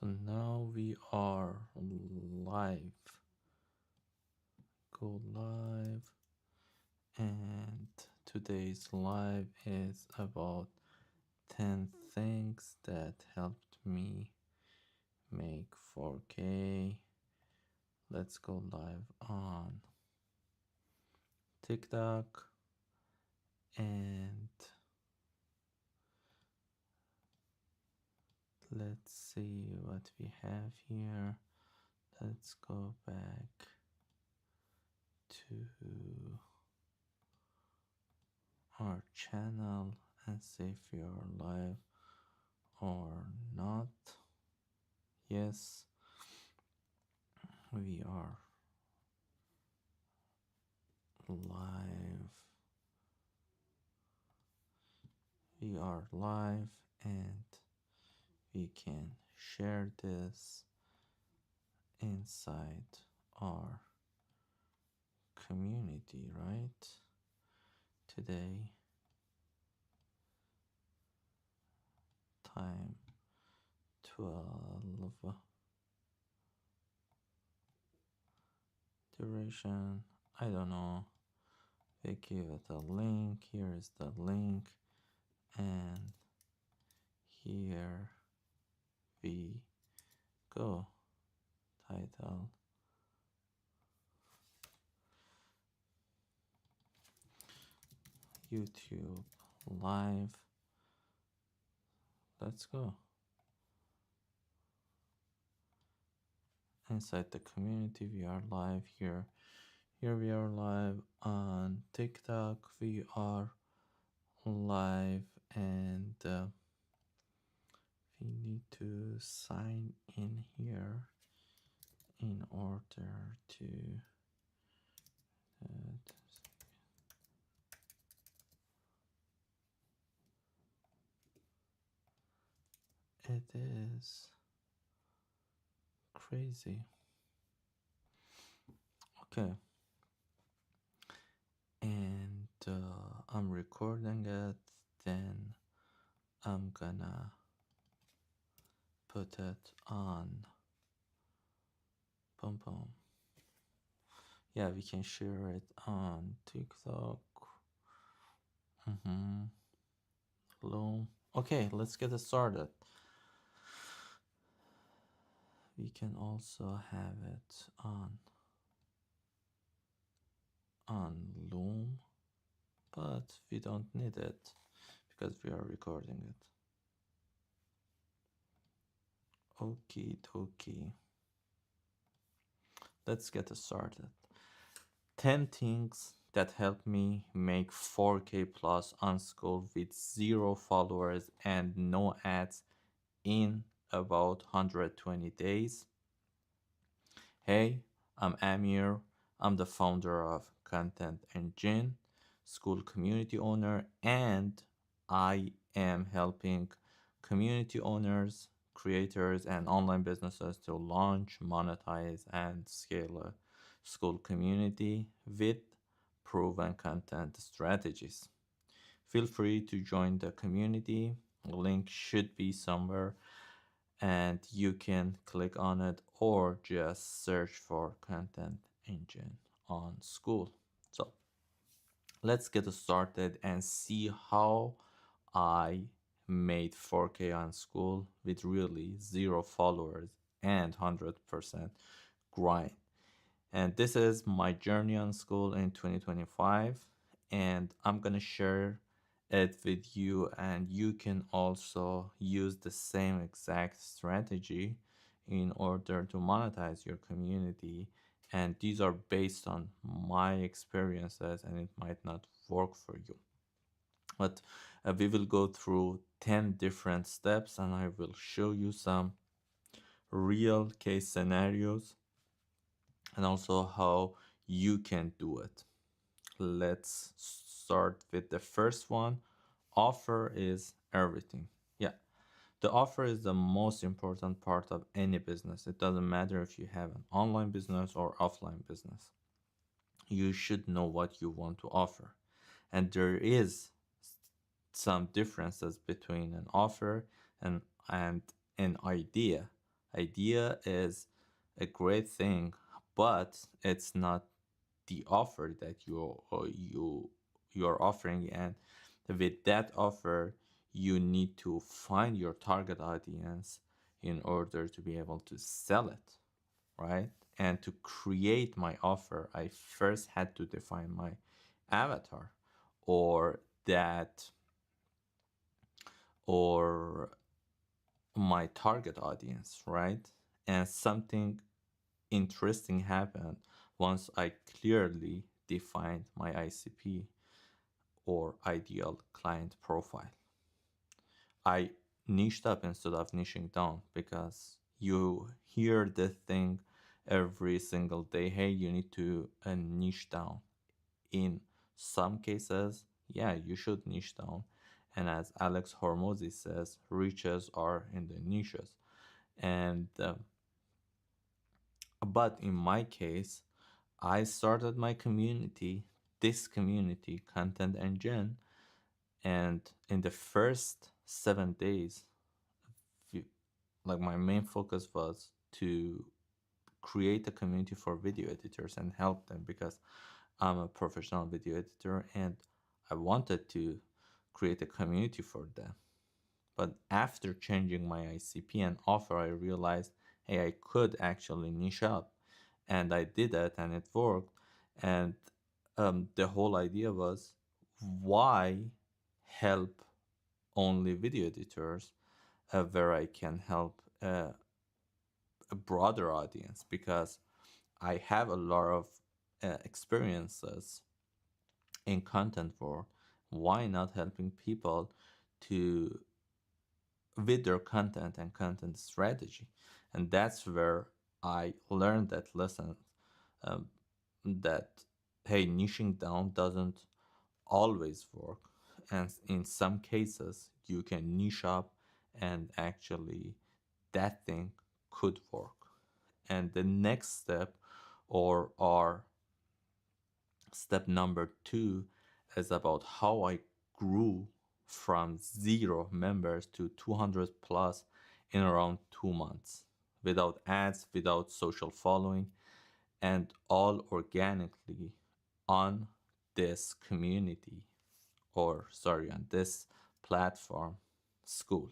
So now we are live. Go live. And today's live is about 10 things that helped me make 4K. Let's go live on TikTok. And let's see what we have here. Let's go back to our channel and see if we are live or not. Yes, we are live. We are live and we can share this inside our community, right? Today, time 12, duration, I don't know. We give it a link. Here is the link, and here we go. Title, YouTube live. Let's go. Inside the community, we are live here. Here we are live on TikTok. We are live, and we need to sign in here in order to it is crazy. Okay, and I'm recording it, then I'm gonna put it on. Boom boom. Yeah, we can share it on TikTok. Hello. Okay, let's get it started. We can also have it on Loom, but we don't need it because we are recording it. Okie dokie. Let's get it started. 10 things that helped me make 4K plus on Skool with 0 followers and no ads in about 120 days. Hey, I'm Amir. I'm the founder of Content Engine, Skool community owner, and I am helping community owners, creators, and online businesses to launch, monetize, and scale a Skool community with proven content strategies. Feel free to join the community. The link should be somewhere and you can click on it or just search for Content Engine on Skool. So let's get started and see how I made 4K on Skool with really 0 followers and 100% grind. And this is my journey on Skool in 2025, and I'm gonna share it with you, and you can also use the same exact strategy in order to monetize your community. And these are based on my experiences, and it might not work for you. But we will go through 10 different steps, and I will show you some real case scenarios and also how you can do it. Let's start with the first one. Offer is everything. Yeah, the offer is the most important part of any business. It doesn't matter if you have an online business or offline business. You should know what you want to offer. And there is some differences between an offer and an idea. Idea is a great thing, but it's not the offer that you're offering. And with that offer, you need to find your target audience in order to be able to sell it, right? And to create my offer, I first had to define my avatar, or that or my target audience, right? And something interesting happened once I clearly defined my ICP, or ideal client profile. I niched up instead of niching down, because you hear the thing every single day, hey, you need to niche down. In some cases, yeah, you should niche down. And as Alex Hormozy says, riches are in the niches. And but in my case, I started my community, this community, Content Engine, and in the first 7 days, like my main focus was to create a community for video editors and help them, because I'm a professional video editor and I wanted to create a community for them. But after changing my ICP and offer, I realized, hey, I could actually niche up. And I did that and it worked. And the whole idea was, why help only video editors where I can help a broader audience? Because I have a lot of experiences in content world. Why not helping people to with their content and content strategy? And that's where I learned that lesson, um, that hey, niching down doesn't always work, and in some cases you can niche up and actually that thing could work. And the next step, or our step number two, is about how I grew from 0 members to 200 plus in around 2 months, without ads, without social following, and all organically on this community, or sorry, on this platform, Skool.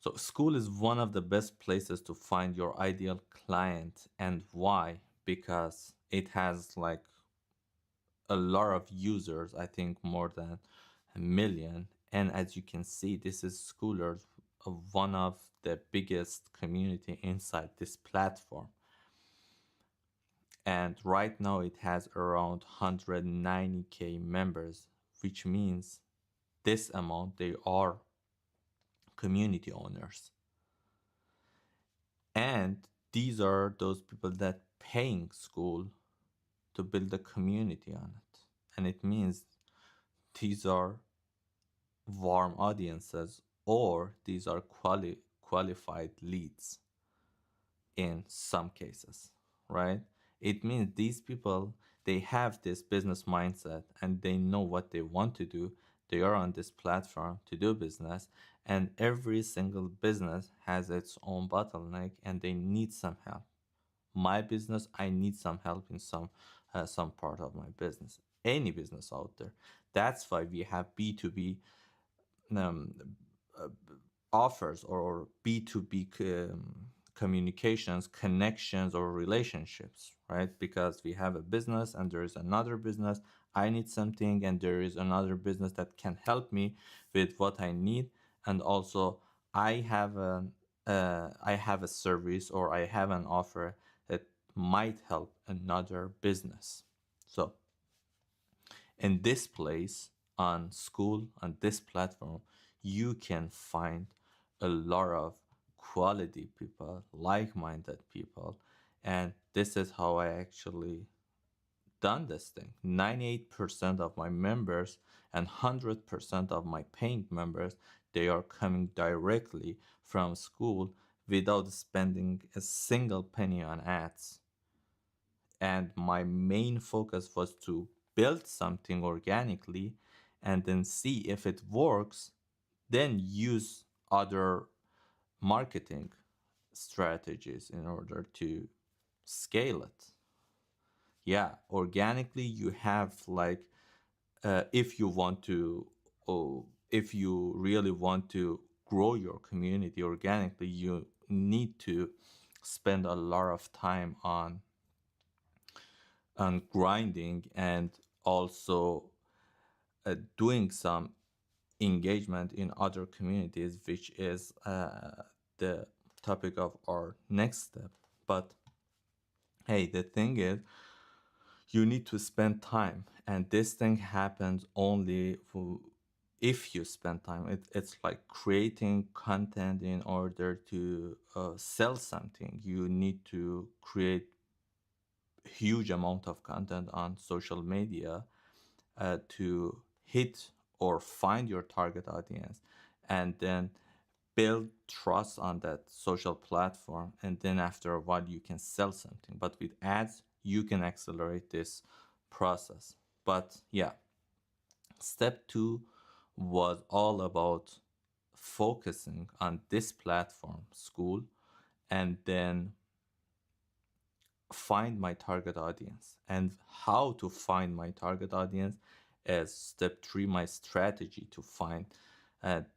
So, Skool is one of the best places to find your ideal client. And why? Because it has like a lot of users, I think more than 1 million. And as you can see, this is Schoolers, one of the biggest community inside this platform. And right now it has around 190K members, which means this amount they are community owners. And these are those people that paying Skool to build a community on it. And it means these are warm audiences, or these are qualified leads in some cases, right? It means these people, they have this business mindset and they know what they want to do. They are on this platform to do business, and every single business has its own bottleneck and they need some help. My business, I need some help in some part of my business. Any business out there. That's why we have B2B um, uh, offers, or B2B communications, connections, or relationships, right? Because we have a business and there is another business. I need something, and there is another business that can help me with what I need. And also, I have a service, or I have an offer that might help another business. So in this place, on Skool, on this platform, you can find a lot of quality people, like-minded people. And this is how I actually done this thing. 98% of my members and 100% of my paying members, they are coming directly from Skool without spending a single penny on ads. And my main focus was to build something organically and then see if it works, then use other marketing strategies in order to scale it. Yeah, organically you have like if you want to, oh, if you really want to grow your community organically, you need to spend a lot of time on grinding and also doing some engagement in other communities, which is the topic of our next step. But hey, the thing is, you need to spend time, and this thing happens only if you spend time. It's like creating content in order to sell something. You need to create huge amount of content on social media to hit or find your target audience, and then build trust on that social platform, and then after a while you can sell something. But with ads you can accelerate this process. But yeah, step 2 was all about focusing on this platform, Skool, and then find my target audience. And how to find my target audience is step 3, my strategy to find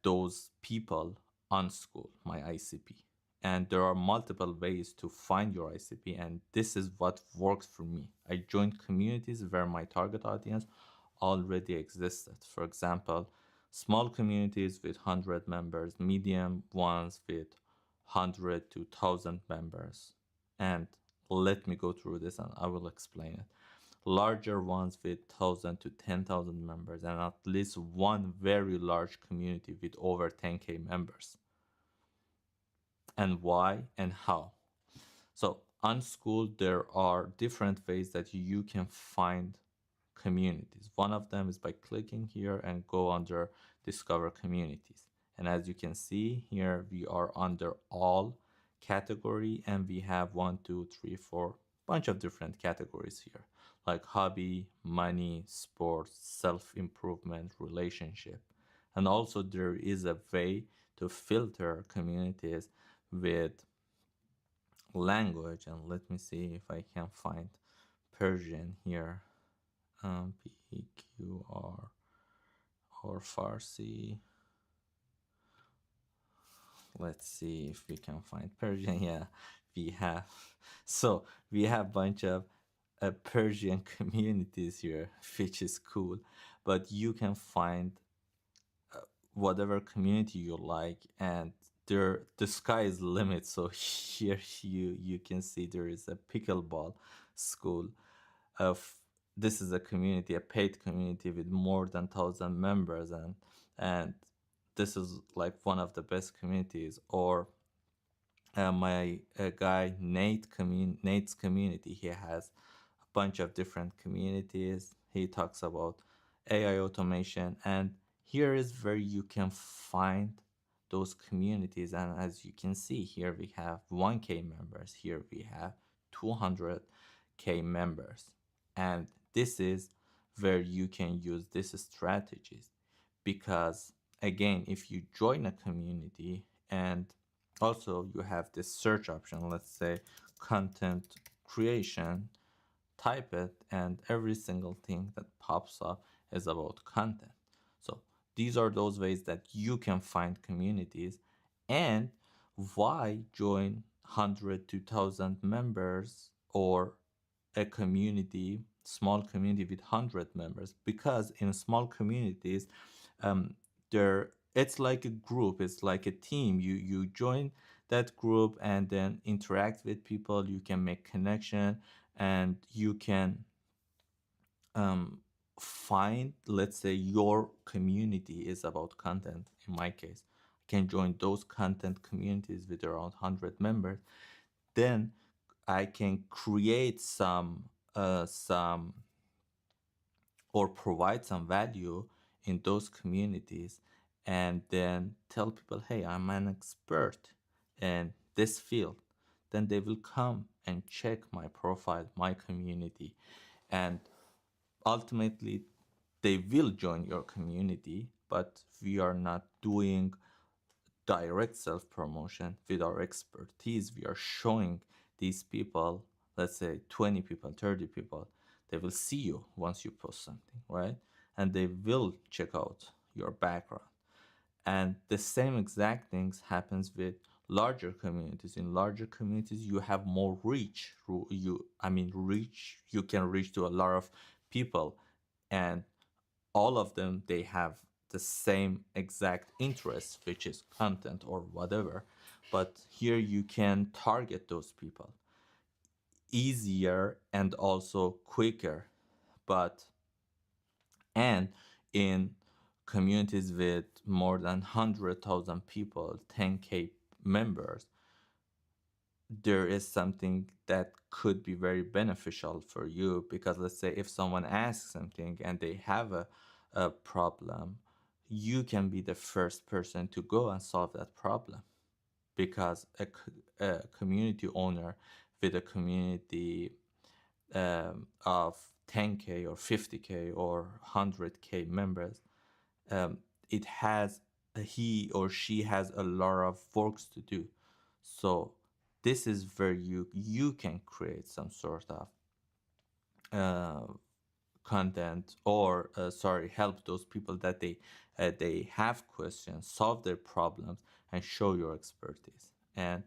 those people on Skool, my ICP. And there are multiple ways to find your ICP, and this is what works for me. I joined communities where my target audience already existed. For example, small communities with 100 members, medium ones with 100 to 1,000 members. And let me go through this and I will explain it. Larger ones with 1,000 to 10,000 members, and at least one very large community with over 10K members. And why and how? So on Skool, there are different ways that you can find communities. One of them is by clicking here and go under discover communities. And as you can see here, we are under all category, and we have 1, 2, 3, 4 bunch of different categories here, like hobby, money, sports, self-improvement, relationship. And also there is a way to filter communities with language. And let me see if I can find Persian here. PQR or Farsi. Let's see if we can find Persian. Yeah, we have. So we have bunch of Persian communities here, which is cool. But you can find whatever community you like, and there the sky is the limit. So here you can see there is a pickleball school of this is a community, a paid community with more than 1,000 members, and this is like one of the best communities. Or my guy Nate's community, he has a bunch of different communities. He talks about AI automation, and here is where you can find those communities. And as you can see here, we have 1K members, here we have 200K members. And this is where you can use these strategies, because again, if you join a community, and also you have this search option, let's say content creation, type it, and every single thing that pops up is about content. So these are those ways that you can find communities. And why join 100 to 1,000 members, or a community, small community with 100 members? Because in small communities, um, there it's like a group, it's like a team. You join that group and then interact with people, you can make connection, and you can um, find, let's say your community is about content. In my case, I can join those content communities with around 100 members. Then I can create some or provide some value in those communities, and then tell people, hey, I'm an expert in this field. Then they will come and check my profile, my community, and ultimately they will join your community. But we are not doing direct self promotion. With our expertise, we are showing these people, let's say 20 people, 30 people, they will see you once you post something, right? And they will check out your background. And the same exact things happens with larger communities. In larger communities, you have more reach. Reach. You can reach to a lot of people, and all of them, they have the same exact interest, which is content or whatever. But here you can target those people easier and also quicker. But and in communities with more than 100,000 people, 10K members, there is something that could be very beneficial for you, because let's say if someone asks something and they have a problem, you can be the first person to go and solve that problem, because a community owner with a community of 10K or 50K or 100K members, um, it has he or she has a lot of works to do. So this is where you can create some sort of uh, content, or sorry, help those people that they have questions, solve their problems, and show your expertise. And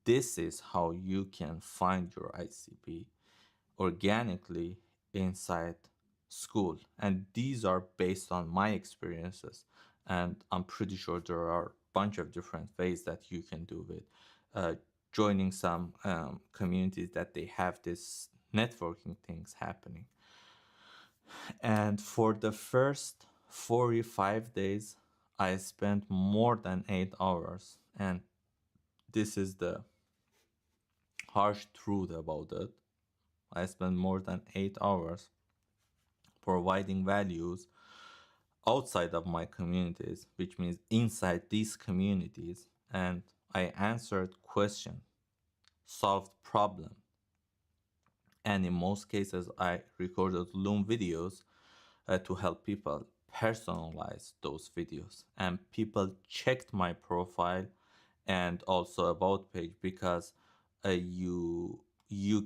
this is how you can find your ICP organically inside Skool. And these are based on my experiences. And I'm pretty sure there are a bunch of different ways that you can do it. Joining some communities that they have this networking things happening. And for the first 45 days, I spent more than 8 hours. And this is the harsh truth about it. I spent more than 8 hours providing values outside of my communities, which means inside these communities. And I answered questions, solved problems, and in most cases, I recorded Loom videos to help people personalize those videos. And people checked my profile and also about page, because you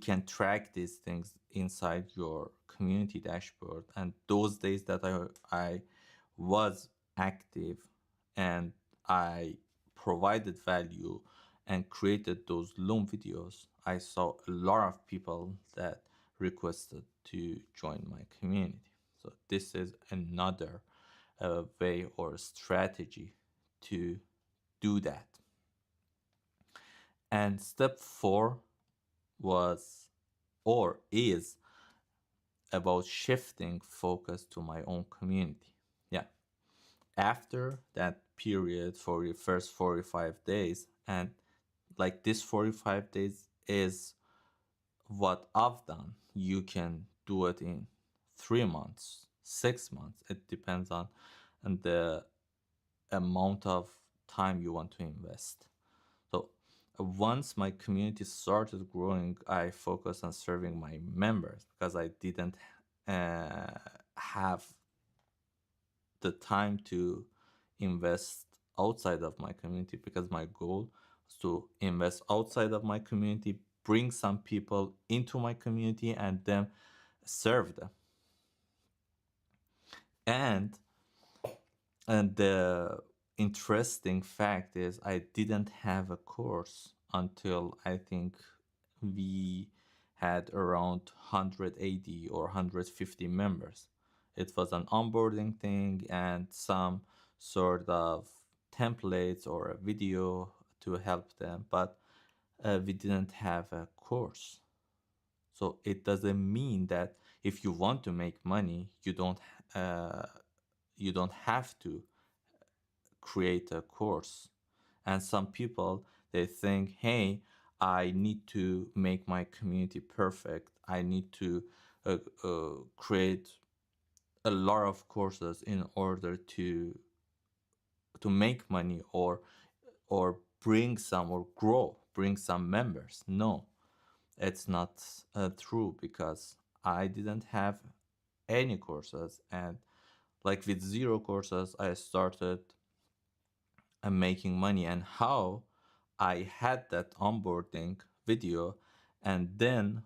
can track these things inside your community dashboard. And those days that I was active and I provided value and created those Loom videos, I saw a lot of people that requested to join my community. So this is another way or strategy to do that. And step four was or is about shifting focus to my own community. Yeah. After that period for the first 45 days, and like this 45 days is what I've done. You can do it in 3 months, 6 months. It depends on the amount of time you want to invest. So once my community started growing, I focused on serving my members, because I didn't have the time to invest outside of my community, because my goal was to invest outside of my community, bring some people into my community, and then serve them. And the interesting fact is, I didn't have a course until I think we had around 180 or 150 members. It was an onboarding thing and some sort of templates or a video to help them, but we didn't have a course. So it doesn't mean that if you want to make money, uh, you don't have to create a course. And some people, they think, hey, I need to make my community perfect. I need to create a lot of courses in order to make money, or bring some, or grow, bring some members. No, it's not true, because I didn't have any courses. And like with zero courses, I started and making money, and how I had that onboarding video, and then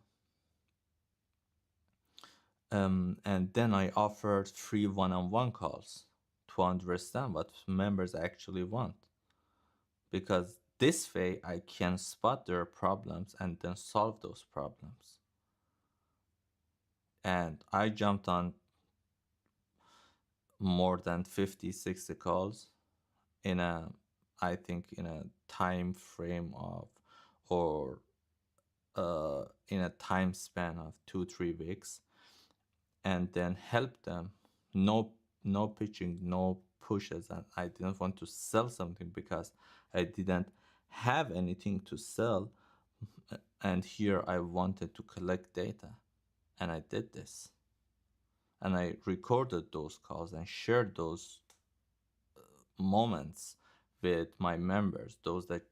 I offered free one-on-one calls to understand what members actually want, because this way I can spot their problems and then solve those problems. And I jumped on more than 50, 60 calls in a, I think, in a time frame of, or in a time span of 2, 3 weeks, and then help them. No pitching, no pushes, and I didn't want to sell something because I didn't have anything to sell. And here I wanted to collect data, and I did this, and I recorded those calls and shared those moments with my members, those that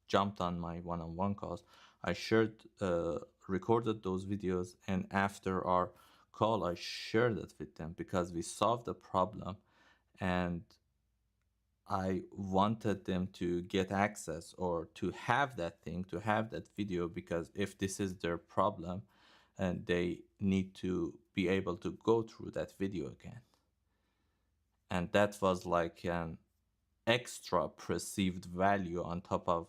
jumped on my one-on-one calls. I shared, recorded those videos, and after our call, I shared it with them because we solved the problem, and I wanted them to get access or to have that thing, to have that video, because if this is their problem, and they need to be able to go through that video again. And that was like an extra perceived value on top of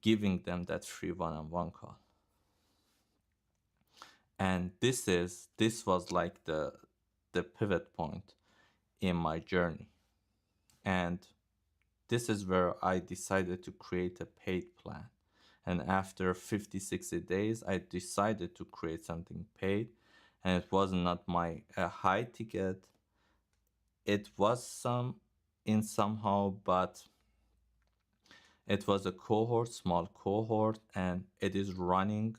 giving them that free one-on-one call. And this was like the pivot point in my journey. And this is where I decided to create a paid plan. And after 50, 60 days, I decided to create something paid. And it was not my high ticket. It was some in somehow, but it was a cohort, small cohort, and it is running.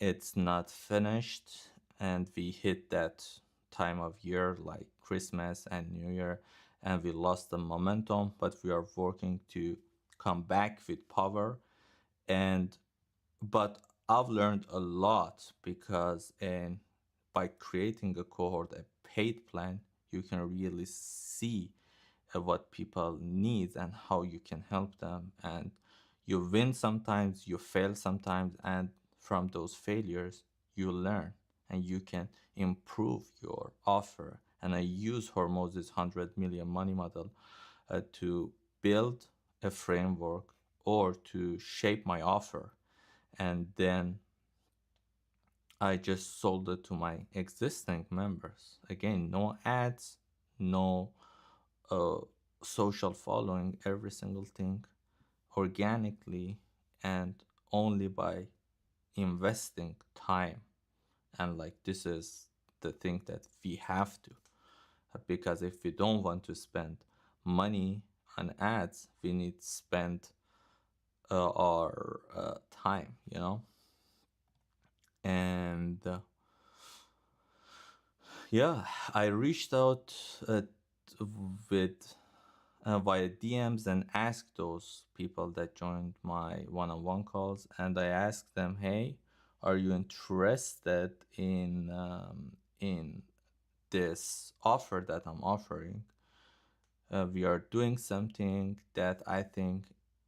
It's not finished, and we hit that time of year like Christmas and New Year, and we lost the momentum, but we are working to come back with power. And but I've learned a lot, because by creating a cohort, a paid plan, you can really see what people need and how you can help them. And you win sometimes, you fail sometimes, and from those failures you learn and you can improve your offer. And I use Hormoz's 100 million money model to build a framework or to shape my offer. And then I just sold it to my existing members. Again, no ads, no uh, social following, every single thing organically, and only by investing time. And like, this is the thing that we have to, because if we don't want to spend money on ads, we need to spend our time, and yeah, I reached out with via DMs and asked those people that joined my one-on-one calls, and I asked them, "Hey, are you interested in this offer that I'm offering? We are doing something that I think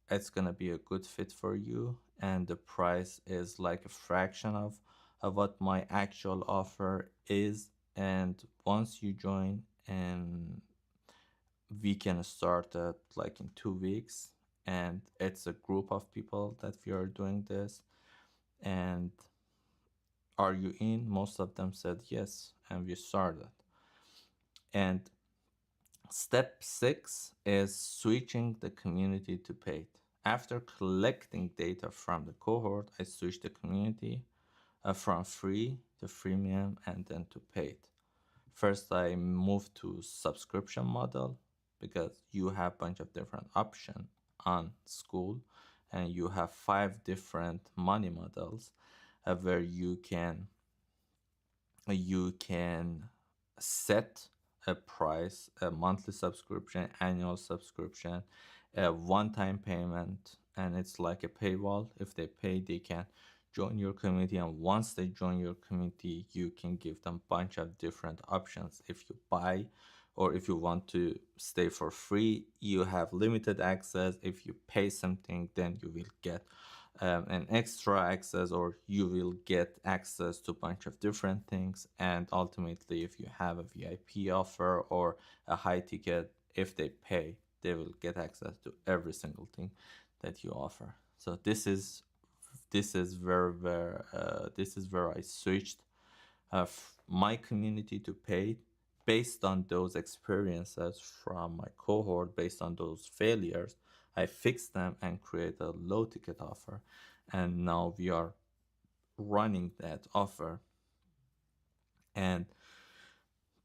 it's gonna be a good fit for you, and the price is like a fraction of what my actual offer is. And once you join, and we can start it like in 2 weeks, and it's a group of people that we are doing this. And are you in?" Most of them said yes, and we started. And step 6 is switching the community to paid. After collecting data from the cohort, I switched the community from free to freemium and then to paid. First, I moved to subscription model, because you have a bunch of different options on Skool, and you have 5 different money models where you can set a price, a monthly subscription, annual subscription, a one-time payment, and it's like a paywall. If they pay, they can join your community, and once they join your community, you can give them a bunch of different options. If you buy or if you want to stay for free, you have limited access. If you pay something, then you will get an extra access, or you will get access to a bunch of different things. And ultimately, if you have a VIP offer or a high ticket, if they pay, they will get access to every single thing that you offer. So this is where I switched my community to paid based on those experiences from my cohort, based on those failures. I fixed them and create a low ticket offer, and now we are running that offer. And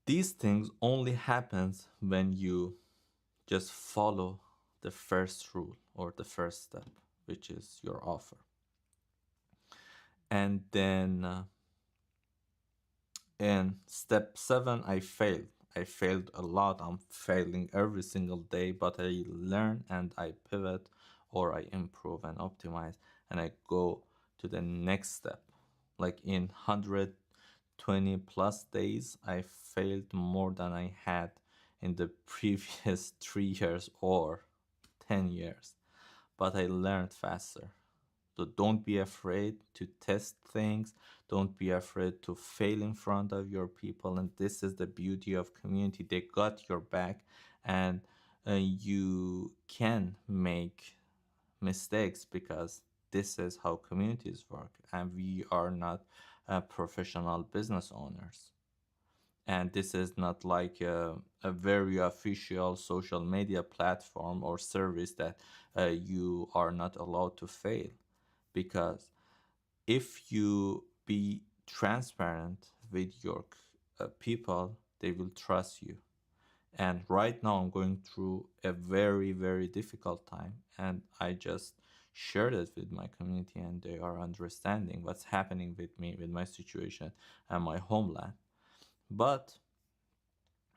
these things only happens when you just follow the first rule or the first step, which is your offer. And then in step 7, I failed a lot. I'm failing every single day, but I learn and I pivot, or I improve and optimize, and I go to the next step. Like in 120 plus days, I failed more than I had in the previous 3 years or 10 years, but I learned faster. So don't be afraid to test things. Don't be afraid to fail in front of your people. And this is the beauty of community. They got your back, and you can make mistakes because this is how communities work. And we are not professional business owners. And this is not like a very official social media platform or service that you are not allowed to fail, because if you be transparent with your people, they will trust you. And right now I'm going through a very very difficult time, and I just shared it with my community, and they are understanding what's happening with me, with my situation and my homeland. But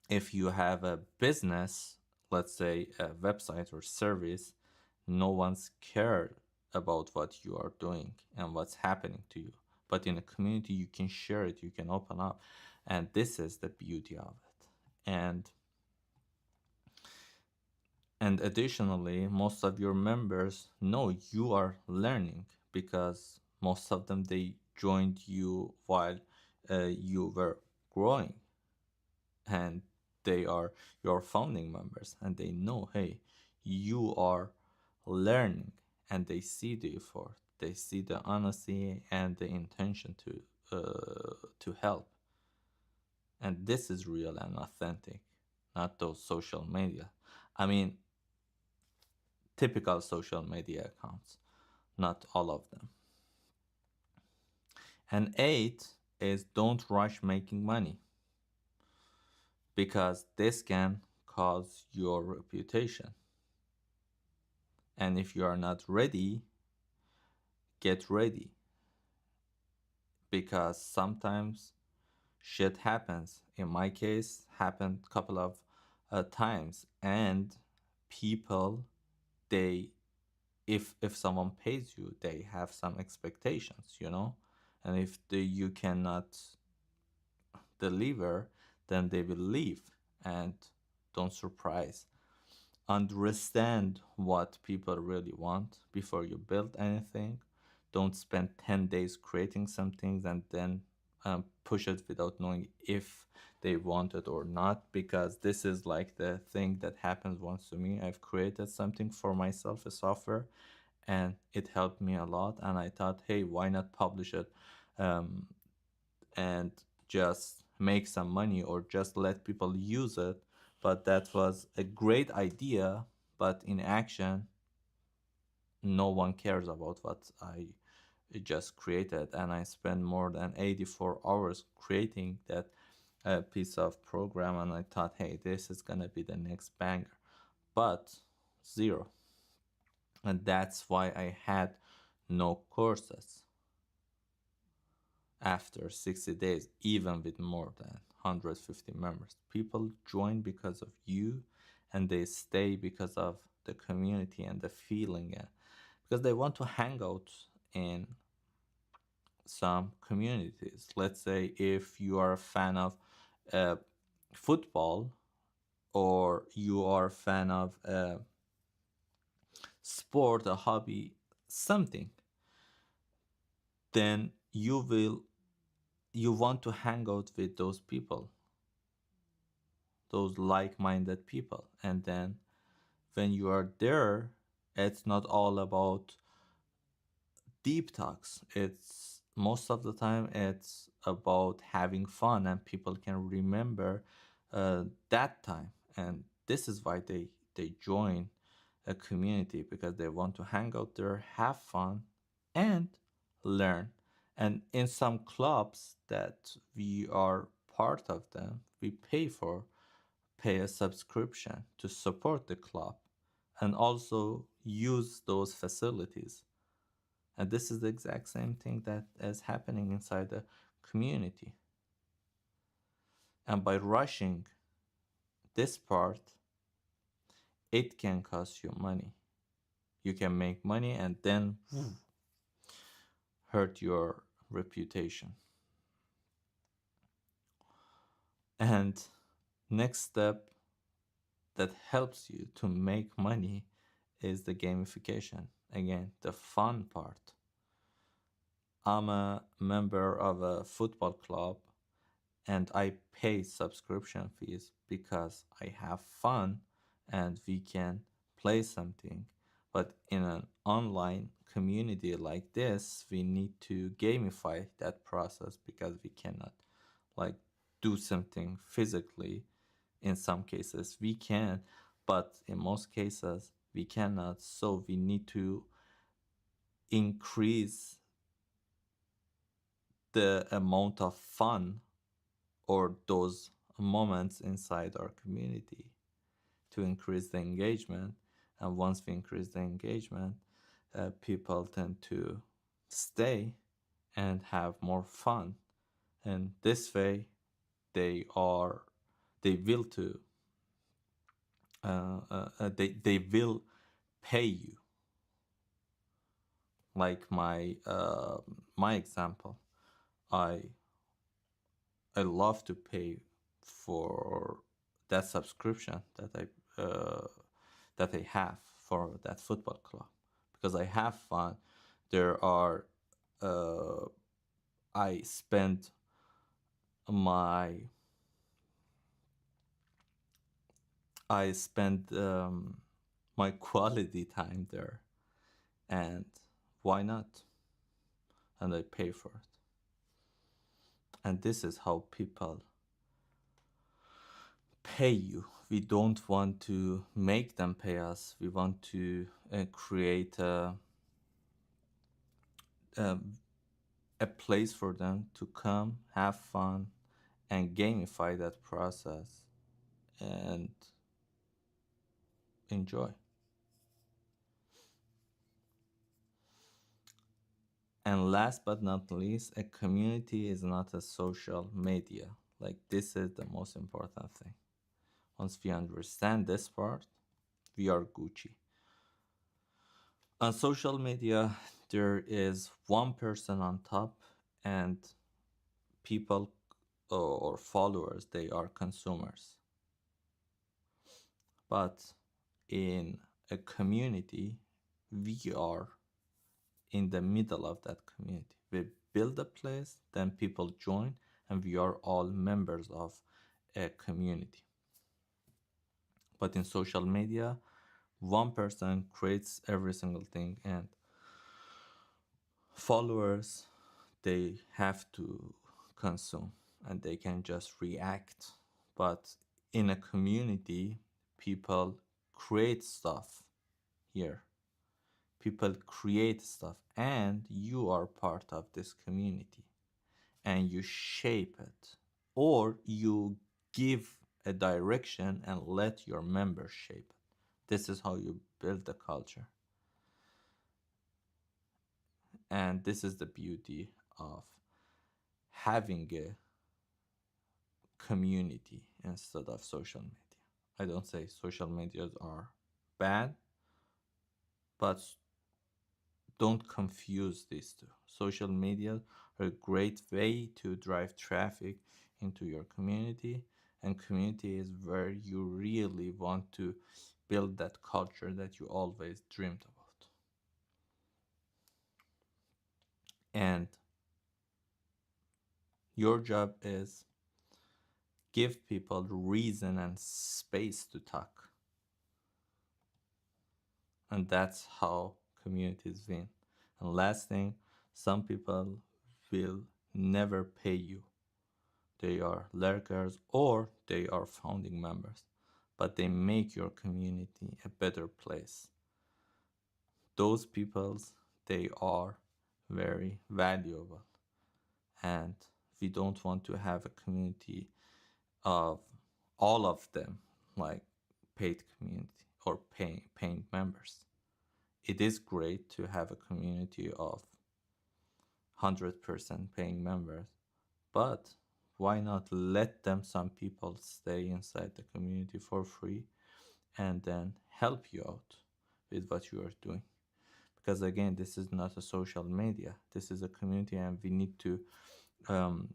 if you have a business, let's say a website or service, no one's cared about what you are doing and what's happening to you. But in a community, you can share it, you can open up. And this is the beauty of it. And additionally, most of your members know you are learning, because most of them, they joined you while you were growing, and they are your founding members, and they know, hey, you are learning, and they see the effort, they see the honesty and the intention to help. And this is real and authentic, not those social media, I mean, typical social media accounts, not all of them. And 8 is don't rush making money, because this can cause your reputation. And if you are not ready, get ready, because sometimes shit happens. In my case, happened a couple of times, and people, they, if someone pays you, they have some expectations, and if you cannot deliver, then they will leave. And don't surprise, understand what people really want before you build anything. Don't spend 10 days creating some things and then push it without knowing if they want it or not, because this is like the thing that happens once to me. I've created something for myself, a software, and it helped me a lot, and I thought, hey, why not publish it, um, and just make some money, or just let people use it. But that was a great idea, but in action, no one cares about what I just created. And I spent more than 84 hours creating that piece of program, and I thought, hey, this is gonna be the next banger. But zero. And that's why I had no courses after 60 days, even with more than 150 members. People join because of you, and they stay because of the community and the feeling, because they want to hang out in some communities. Let's say if you are a fan of uh, football, or you are a fan of a sport, a hobby, something, then you want to hang out with those people, those like-minded people. And then when you are there, it's not all about deep talks. It's most of the time it's about having fun, and people can remember that time. And this is why they join a community, because they want to hang out there, have fun, and learn. And in some clubs that we are part of them, we pay a subscription to support the club and also use those facilities. And this is the exact same thing that is happening inside the community. And by rushing this part, it can cost you money. You can make money and then hurt your reputation. And next step that helps you to make money is the gamification. Again, the fun part. I'm a member of a football club and I pay subscription fees because I have fun and we can play something. But in an online community like this, we need to gamify that process because we cannot like do something physically. In some cases we can, but in most cases we cannot. So we need to increase the amount of fun or those moments inside our community to increase the engagement. And once we increase the engagement, people tend to stay and have more fun. And this way, they are they will to they will pay you. Like my example, I I love to pay for that subscription that I have for that football club because I have fun. There are uh, I spend my I spend my quality time there, and why not? And I pay for it. And this is how people pay you. We don't want to make them pay us. We want to create a, a place for them to come, have fun, and gamify that process and enjoy. And last but not least, a community is not a social media. Like, this is the most important thing. Once we understand this part, we are Gucci. On social media, there is one person on top, and people or followers, they are consumers. But in a community, we are in the middle of that community. We build a place, then people join, and we are all members of a community. But in social media, one person creates every single thing, and followers, they have to consume and they can just react. But in a community, people create stuff here. People create stuff, and you are part of this community and you shape it, or you give a direction and let your members shape it. This is how you build the culture. And this is the beauty of having a community instead of social media. I don't say social medias are bad, but don't confuse these two. Social media are a great way to drive traffic into your community, And community is where you really want to build that culture that you always dreamed about. And your job is give people reason and space to talk. And that's how communities win. And last thing, some people will never pay you. They are lurkers or they are founding members, but they make your community a better place. Those peoples, they are very valuable, and we don't want to have a community of all of them like paid community or paying members. It is great to have a community of 100% paying members, but why not let them, some people, stay inside the community for free and then help you out with what you are doing? Because again, this is not a social media, this is a community, and we need um,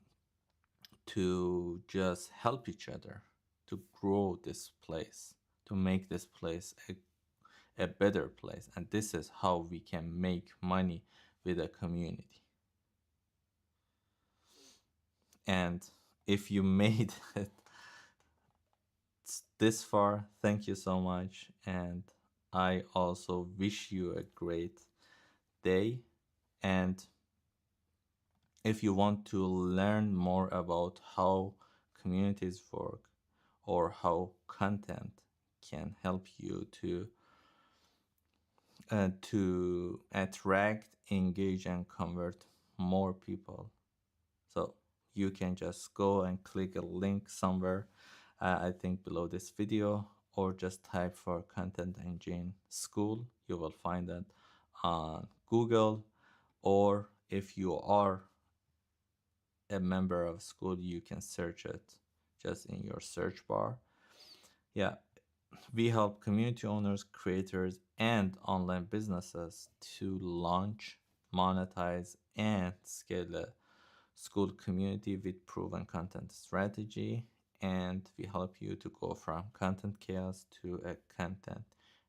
to just help each other to grow this place, to make this place a better place. And this is how we can make money with a community. And if you made it this far, thank you so much. And I also wish you a great day. And if you want to learn more about how communities work or how content can help you to attract, engage, and convert more people, so you can just go and click a link somewhere, I think below this video, or just type for content engine school. You will find that on Google, or if you are a member of Skool, you can search it just in your search bar. Yeah, we help community owners, creators, and online businesses to launch, monetize, and scale a Skool community with proven content strategy. And we help you to go from content chaos to a content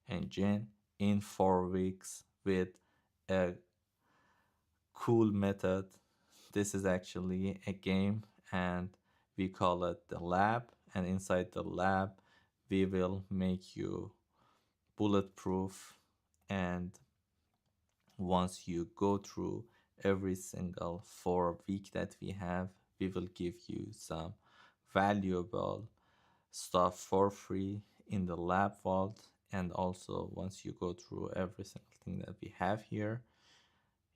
engine in 4 weeks with a cool method. This is actually a game, and we call it the lab. And inside the lab, we will make you bulletproof. And once you go through every single 4 week that we have, we will give you some valuable stuff for free in the lab vault. And also, once you go through every single thing that we have here,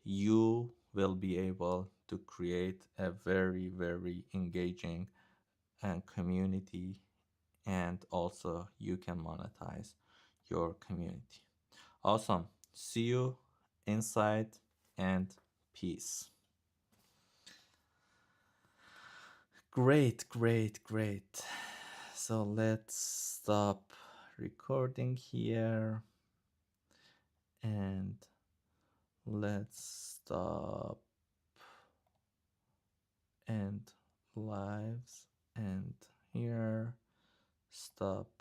you will be able to create a very, very engaging community, and also you can monetize your community. Awesome. See you inside, and peace. Great, great, great. So let's stop recording here, and let's stop and lives, and here stop